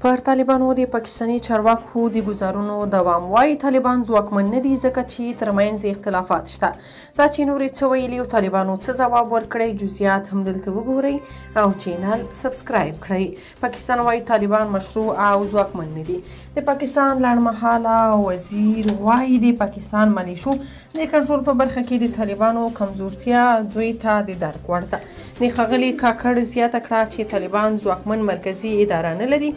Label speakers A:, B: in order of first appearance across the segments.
A: پر طالبانو د پاکستاني چارواکو د ګزارونو دوام. وايي طالبان ځواکمن نه دي ځکه چې ترمنځ اختلافات شته. دا چې نورې څه ویلي او طالبانو څه ځواب ورکړی، جزئیات هم دلته وګورئ او چینل سبسکرایب کړئ. پاکستان وايي طالبان مشروع او ځواکمن نه دي. د پاکستان لنډمهاله وزیر وايي د پاکستان ملیشو د کنټرول په برخه کې د طالبانو کمزورتیا دوی ته د درک وړ ده. د ښاغلي کاکړ زیاته کړه چې طالبان ځواکمن مرکزي اداره نه لري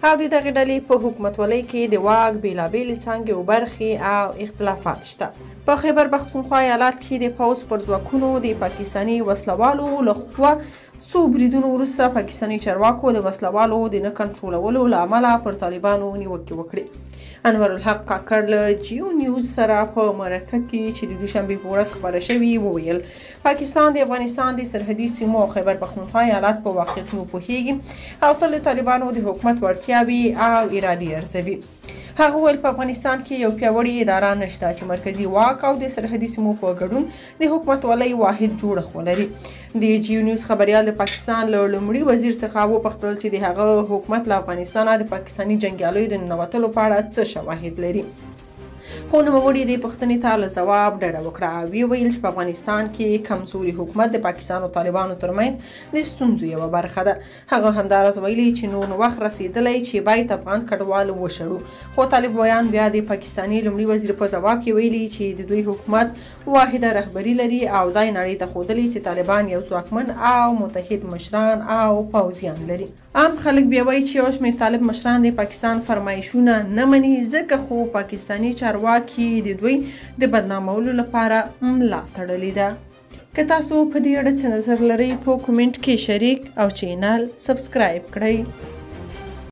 A: او د دغې ډلې په حکومتولۍ کې د واک بېلابېلې څانګې او برخې او اختلافات شته. په خیبر پښتونخوا ایالت کې د پوځ پر ځواکونو د پاکستاني وسلوالو لخوا څو بریدونو وروسته پاکستاني چارواکو د وسلوالو د نه کنټرولولو له امله پر طالبانو نیوکې وکړې. انور الحق کاکړ له جیو نیوز سره په مرکه کې چې د دوشنبې په ورځ خبره شوې وویل پاکستان د افغانستان د سرحدي سیمو او خیبر پښتونخوا ایالت په واقعیتونو پوهیږي او تل د طالبانو د حکومت وړتیاوې او ارادې ارزوي. هغه وویل په افغانستان کې یو پیاوړې اداره نشته چې مرکزي واک او د سرحدي سیمو په ګډون د حکومتولۍ واحد جوړښت ولري. د جیو نیوز خبریال د پاکستان له لومړي وزیر څخه وپوښتل چې د هغه حکومت له افغانستانه د پاکستاني جنګیالیو د ننوتلو په اړه څه شواهد لري. خو نوموړي دې پوښتنې ته له ځواب ډډه وکړه او ویل چې په افغانستان کې کمزوري حکومت د پاکستان او طالبانو ترمنځ د ستونزو یوه برخه ده. هغه همداراز ویلي چې نور وخت رسېدلی چې باید افغان کډوال وشړو. خو طالب ویان بیا د پاکستاني لومړي وزیر په ځواب کې ویلي چې د دوی حکومت واحده رهبري لري او دا یې نړۍ ته ښودلي چې طالبان یو ځواکمن او متحد مشران او پوځیان لري. عام خلک بیا وایي چې یو شمېر طالب مشران د پاکستان فرمایشونه نه مني ځکه خو پاکستاني چارواکي د دوی د بدنامولو لپاره ملا تړلې ده. که تاسو په دې اړه څه نظر لرئ په کومنټ کې شریک او چینل سبسکرایب کړئ.